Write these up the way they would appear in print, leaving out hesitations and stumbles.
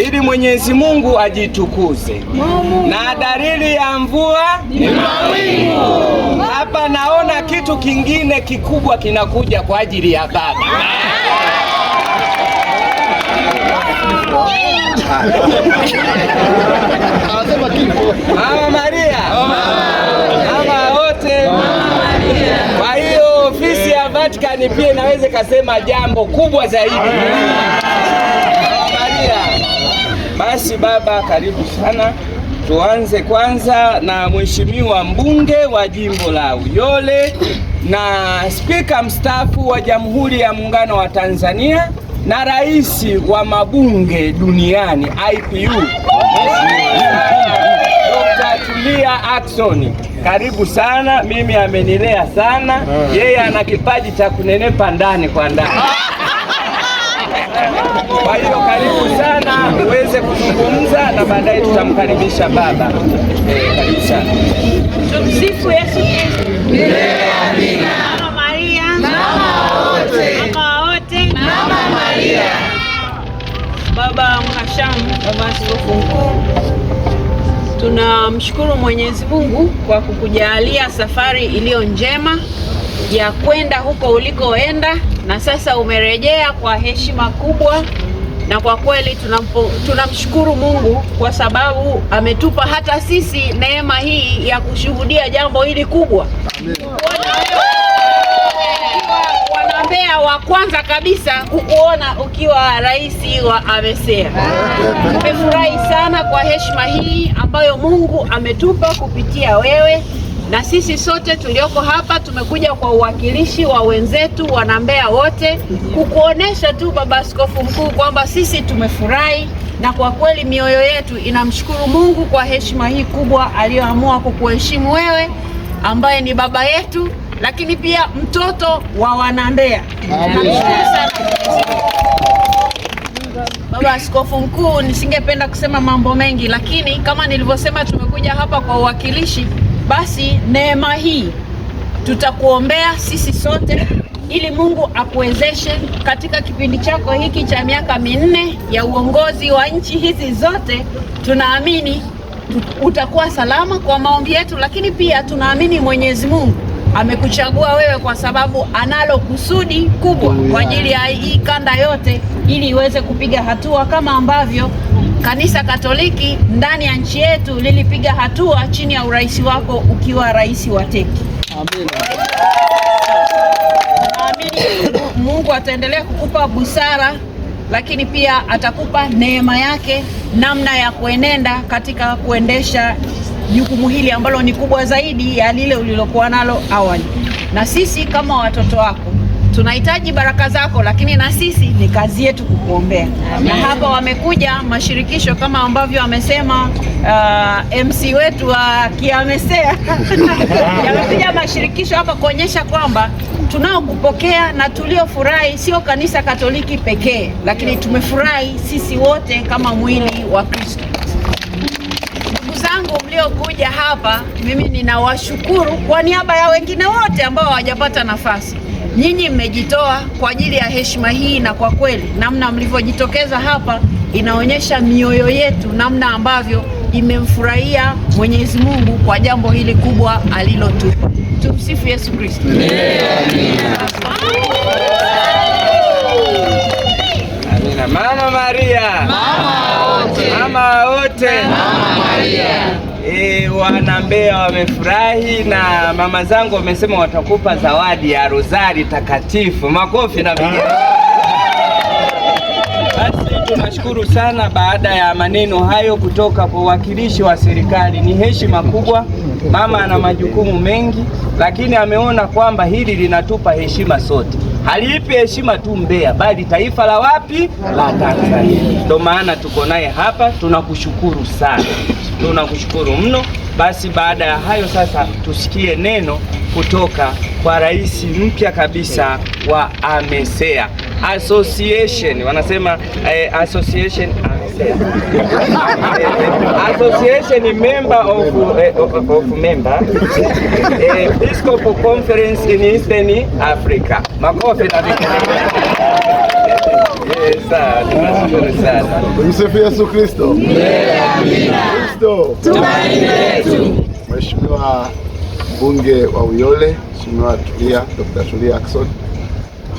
ili Mwenyezi Mungu ajitukuze. Na dalili ya mvua ni mawingu. Hapa naona kitu kingine kikubwa kinakuja kwa ajili ya baba. Mama Maria, mama wote. Kwa hiyo ofisi ya Vatican pia inaweza kasema jambo kubwa zaidi. Mama Maria, basi baba, karibu sana. Tuanze kwanza na mheshimiwa mbunge wa jimbo la Uyole na spika mstaafu wa Jamhuri ya Muungano wa Tanzania na rais wa mabunge duniani IPU, Dr. Tulia Ackson. Karibu sana. Mimi amenilea sana, yeye ana kipaji cha kunenepa ndani kwa ndani. Kwa hiyo karibu sana uweze kuzungumza na baadaye tutamkaribisha baba. Karibu sana. Tumsifu Yesu Kristo. Amina. Mama Maria, mama wote. Mama wote. Mama Maria. Baba Mhashamu, baba askofu mkuu, tunamshukuru Mwenyezi Mungu kwa kukujalia safari iliyo njema ya kwenda huko ulikoenda, na sasa umerejea kwa heshima kubwa, na kwa kweli tunamshukuru Mungu kwa sababu ametupa hata sisi neema hii ya kushuhudia jambo hili kubwa. Wanambea wa kwanza kabisa kukuona ukiwa rais wa AMECEA. Tumefurahi sana kwa heshima hii ambayo Mungu ametupa kupitia wewe, na sisi sote tulioko hapa tumekuja kwa uwakilishi wa wenzetu wanambea wote kukuonesha tu baba askofu mkuu kwamba sisi tumefurahi, na kwa kweli mioyo yetu inamshukuru Mungu kwa heshima hii kubwa aliyoamua kukuheshimu wewe ambaye ni baba yetu, lakini pia mtoto wa wanambea. Tunamshukuru sana baba askofu mkuu. Nisingependa kusema mambo mengi, lakini kama nilivyosema tumekuja hapa kwa uwakilishi. Basi neema hii tutakuombea sisi sote ili Mungu akuwezeshe katika kipindi chako hiki cha miaka 4 ya uongozi wa nchi hizi zote. Tunaamini utakuwa salama kwa maombi yetu, lakini pia tunaamini Mwenyezi Mungu amekuchagua wewe kwa sababu analo kusudi kubwa kwa ajili ya hii kanda yote, ili iweze kupiga hatua kama ambavyo Kanisa Katoliki ndani ya nchi yetu lilipiga hatua chini ya urais wako ukiwa rais wa TEC. Amen. Naamini Mungu ataendelea kukupa busara, lakini pia atakupa neema yake namna ya kuenenda katika kuendesha jukumu hili ambalo ni kubwa zaidi ya lile ulilokuwa nalo awali. Na sisi kama watoto wako tunahitaji baraka zako, lakini na sisi ni kazi yetu kukuombea. Na hapa wamekuja mashirikisho kama ambavyo amesema MC wetu wa kiAMECEA yamekuja mashirikisho hapa kuonyesha kwamba tunao kupokea na tuliofurahi sio Kanisa Katoliki pekee, lakini tumefurahi sisi wote kama mwili wa Kristo. Ndugu zangu mliokuja hapa, mimi ninawashukuru kwa niaba ya wengine wote ambao hawajapata nafasi. Nyinyi mmejitoa kwa ajili ya heshima hii, na kwa kweli namna mlivyojitokeza hapa inaonyesha mioyo yetu namna ambavyo imemfurahia Mwenyezi Mungu kwa jambo hili kubwa alilotupa. Tumsifu Yesu Kristo. Amina. Mama Maria. Mama wote. Mama Maria. Wanambea wamefurahi na mama zangu wamesema watakupa zawadi ya rozari takatifu. Makofi na vigelegele. Basi tunashukuru sana. Baada ya maneno hayo kutoka kwa wakilishi wa serikali, ni heshima kubwa. Mama ana majukumu mengi, lakini ameona kwamba hili linatupa heshima sote. Haliipi heshima tu Mbeya, bali taifa la wapi? La Tanzania. Ndio maana tuko naye hapa. Tunakushukuru sana, tunakushukuru mno. Basi baada ya hayo sasa tusikie neno kutoka kwa rais mpya kabisa wa AMECEA Association. Wanasema association association member of member Episcopal Conference in Eastern Africa. Makofi na vigelegele. Yes. Sawa, tunashukuru sana. Tumsifu Yesu Kristo. Amina. Kristo Tumaini letu. Mheshimiwa mbunge wa Uyole, Mheshimiwa Dr. Tulia Ackson,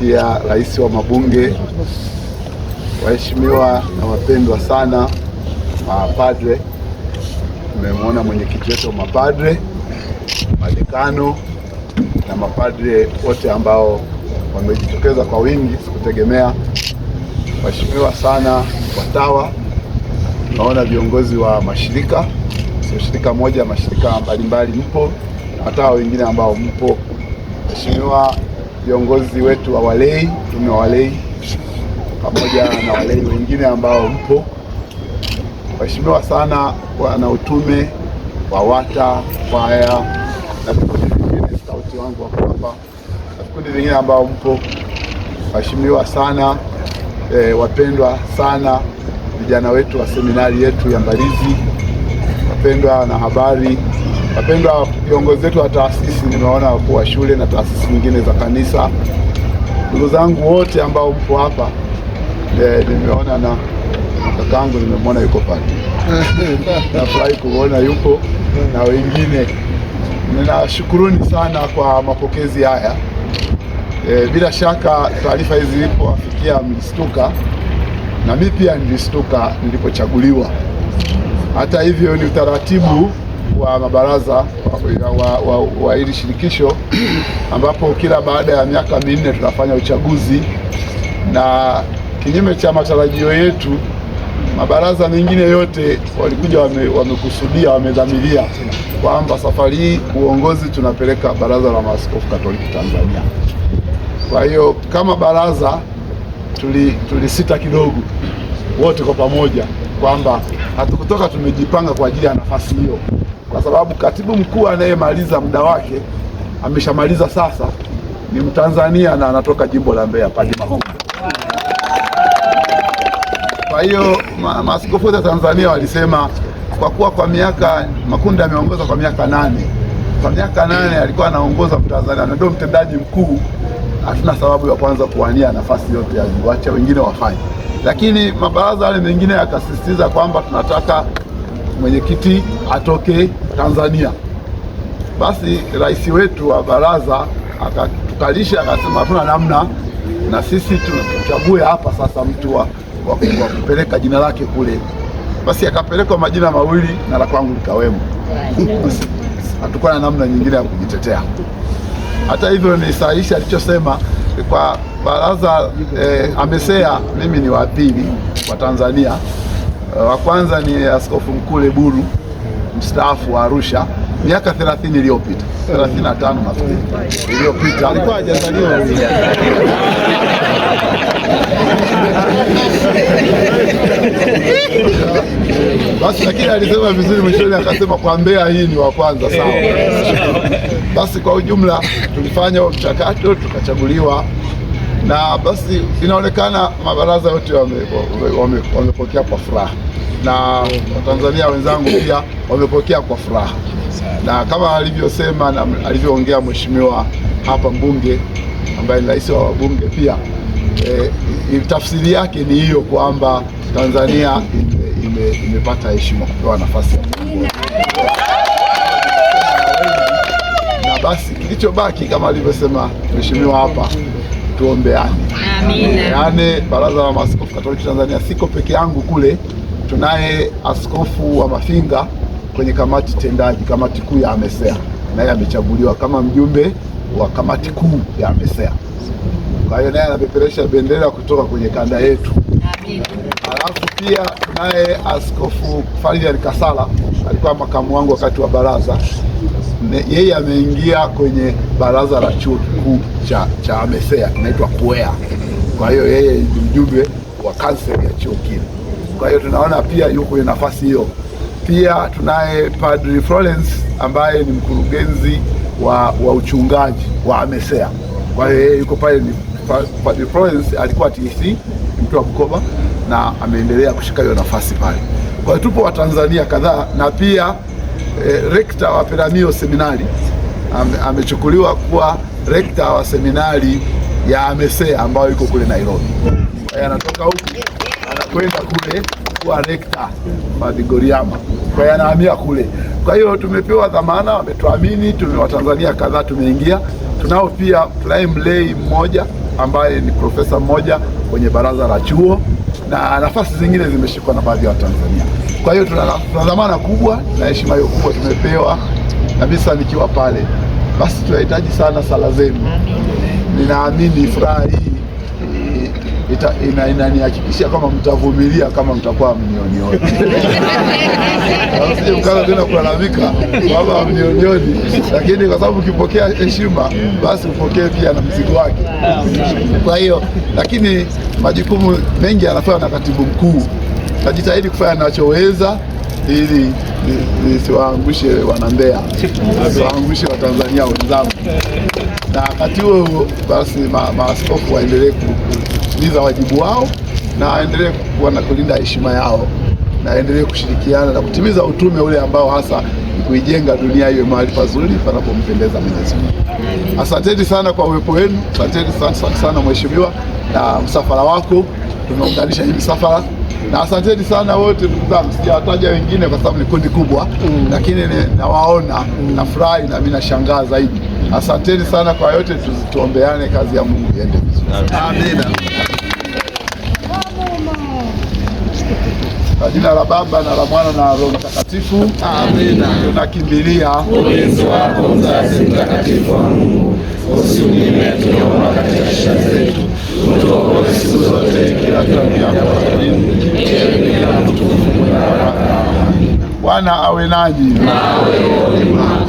pia rais wa mabunge, waheshimiwa na wapendwa sana mapadre, tumemwona mwenyekiti wetu wa mapadre, madekano na mapadre wote ambao wamejitokeza kwa wingi, sikutegemea. Waheshimiwa sana watawa, tunaona viongozi wa mashirika, sio shirika moja, mashirika mbalimbali mpo, na watawa wengine ambao mpo. Waheshimiwa viongozi wetu wa walei, tume wa walei, pamoja na walei wengine ambao mpo. Waheshimiwa sana wana utume wa WATA, kwaya na vikundi vingine, sauti wangu wako hapa, na vikundi vingine ambao mpo. Waheshimiwa sana wapendwa sana vijana wetu wa seminari yetu ya Mbalizi, wapendwa na habari, wapendwa viongozi wetu wa taasisi, nimeona wakuu wa shule na taasisi nyingine za kanisa, ndugu zangu wote ambao mpo hapa, nimeona na kakangu nimemwona yuko pale nafurahi kuona yupo na wengine. Ninashukuruni sana kwa mapokezi haya. Bila shaka taarifa hizi zilipowafikia mlistuka, na mimi pia nilistuka nilipochaguliwa. Hata hivyo ni utaratibu wa mabaraza wa hili shirikisho ambapo kila baada ya miaka minne tunafanya uchaguzi, na kinyume cha matarajio yetu, mabaraza mengine yote walikuja wamekusudia, wamedhamiria kwamba safari hii uongozi tunapeleka Baraza la Maaskofu Katoliki Tanzania. Kwa hiyo kama baraza tulisita kidogo wote kwa pamoja kwamba hatukutoka tumejipanga kwa ajili ya nafasi hiyo, kwa sababu katibu mkuu anayemaliza muda wake ameshamaliza sasa ni Mtanzania na anatoka jimbo la Mbeya, Padre Makumba. Kwa hiyo maaskofu wa Tanzania walisema kwa kuwa kwa miaka Makunda ameongoza kwa miaka 8, kwa miaka 8 alikuwa anaongoza Mtanzania na ndio mtendaji mkuu, hatuna sababu ya kwanza kuwania nafasi yote ya wacha wengine wafanye. Lakini mabaraza yale mengine yakasisitiza kwamba tunataka mwenyekiti atoke Tanzania. Basi rais wetu wa baraza akatukalisha, akasema hatuna namna, na sisi tuchague hapa sasa mtu wa kupeleka jina lake kule. Basi akapelekwa majina mawili na la kwangu likawemo. Hatukuwa na namna nyingine ya kujitetea. Hata hivyo ni sahihi alichosema kwa baraza. Amesea mimi ni wa pili wa Tanzania. Wa kwanza ni Askofu Mkuu Leburu mstaafu wa Arusha miaka 30 iliyopita, 35 nafikiri iliyopita, alikuwa hajazaliwa. Basi lakini alisema vizuri mwishoni, akasema kwa Mbeya hii ni wa kwanza. Sawa. Basi kwa ujumla tulifanya mchakato tukachaguliwa, na basi inaonekana mabaraza yote wamepokea kwa furaha, na Watanzania wenzangu pia wamepokea kwa furaha, na kama alivyosema na alivyoongea mheshimiwa hapa mbunge ambaye ni rais wa wabunge pia, tafsiri yake ni hiyo kwamba Tanzania imepata heshima kupewa nafasi ya kuongoza. Na basi kilichobaki kama alivyosema mheshimiwa hapa, tuombeane. Amina. Yaani Baraza la Maaskofu Katoliki Tanzania, siko peke yangu kule, tunaye askofu wa Mafinga kwenye kamati tendaji, kamati kuu ya AMESEA, naye amechaguliwa kama mjumbe wa kamati kuu ya AMESEA. Kwa hiyo naye anapeperesha bendera kutoka kwenye kanda yetu. Amina. Alafu pia tunaye Askofu Farian Kasala, alikuwa makamu wangu wakati wa baraza. Yeye ameingia kwenye baraza la chuo kikuu cha AMESEA, kinaitwa KUEA. Kwa hiyo yeye ni mjumbe wa kanseli ya chuo kile. Kwa hiyo tunaona pia yuko kwenye nafasi hiyo. Pia tunaye Padre Florence ambaye ni mkurugenzi wa uchungaji wa AMESEA. Kwa hiyo yeye yuko pale. Padre Florence alikuwa TC mtu wa Bukoba na ameendelea kushika hiyo nafasi pale. Kwa hiyo tupo Watanzania kadhaa, na pia rekta wa Peramio seminari amechukuliwa kuwa rekta wa seminari ya AMESEA ambayo iko kule Nairobi. Anatoka huku anakwenda kule kuwa rekta Padre Goriama, kwa hiyo anahamia kule. Kwa hiyo tumepewa dhamana, wametuamini, Watanzania kadhaa tumeingia. Tunao pia tunaye mlei mmoja ambaye ni profesa mmoja kwenye baraza la chuo, na nafasi zingine zimeshikwa na baadhi ya Watanzania. Kwa hiyo tuna dhamana kubwa na heshima hiyo kubwa tumepewa kabisa. Nikiwa pale basi tunahitaji sana sala zenu. Ninaamini furaha hii inanihakikishia kama mtavumilia kama mtakuwa mnionioni. Sije mkaanza tena kulalamika kwamba mnionioni, lakini kwa sababu ukipokea heshima basi upokee pia na mzigo wake. Kwa hiyo lakini majukumu mengi yanafanywa na katibu mkuu. Najitahidi kufanya ninachoweza ili nisiwaangushe wanandeya, nisiwaangushe Watanzania wenzangu, na wakati huo basi maaskofu waendelee kutimiza wajibu wao na waendelee kulinda heshima yao na waendelee kushirikiana na kutimiza utume ule ambao hasa ni kuijenga dunia iwe mahali pazuri panapompendeza Mwenyezi Mungu. Asanteni sana kwa uwepo wenu, asanteni sana mheshimiwa na msafara wako, tumeunganisha hii msafara. Na asanteni sana wote ndugu zangu, sijawataja wengine kwa sababu ni kundi kubwa, lakini nawaona na furahi na mimi nashangaa zaidi. Asanteni sana kwa yote, tuombeane kazi ya Mungu iende vizuri. Amina. Kwa jina la Baba na la Mwana na Roho Mtakatifu. Amina. Tunakimbilia ulinzi wako mzazi mtakatifu wa Mungu. Usiunyime tunaomba katika shida zetu. Utuokoe siku zote kila tukiamka karibu. Kila mtu mwenye baraka. Bwana awe nanyi.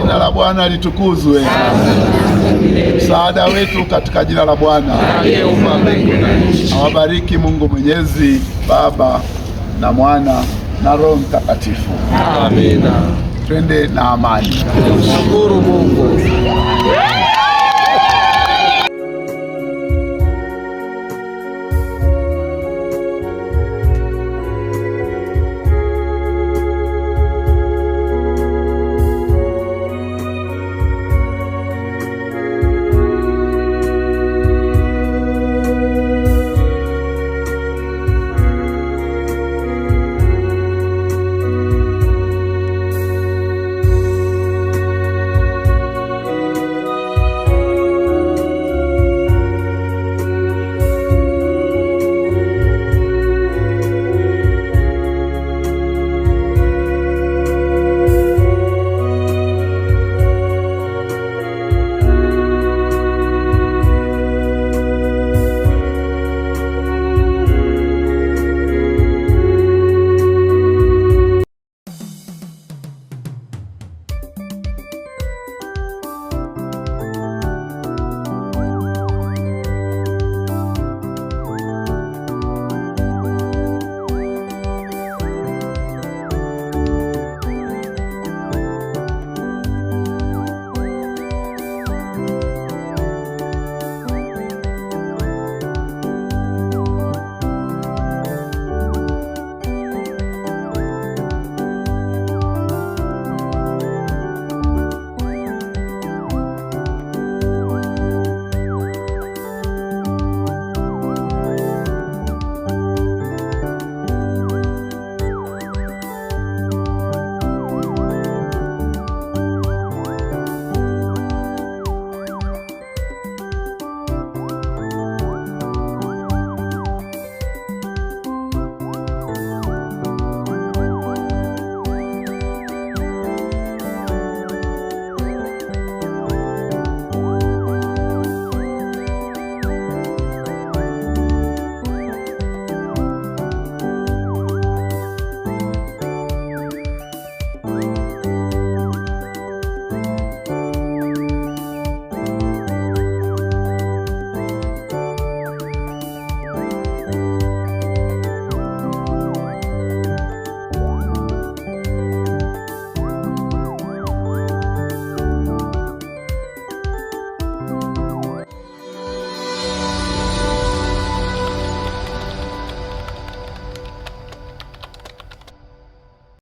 Jina la Bwana litukuzwe. Msaada wetu katika jina la Bwana. Awabariki Mungu Mwenyezi, Baba na Mwana na Roho Mtakatifu. Amina. Twende na amani. Tumshukuru Mungu.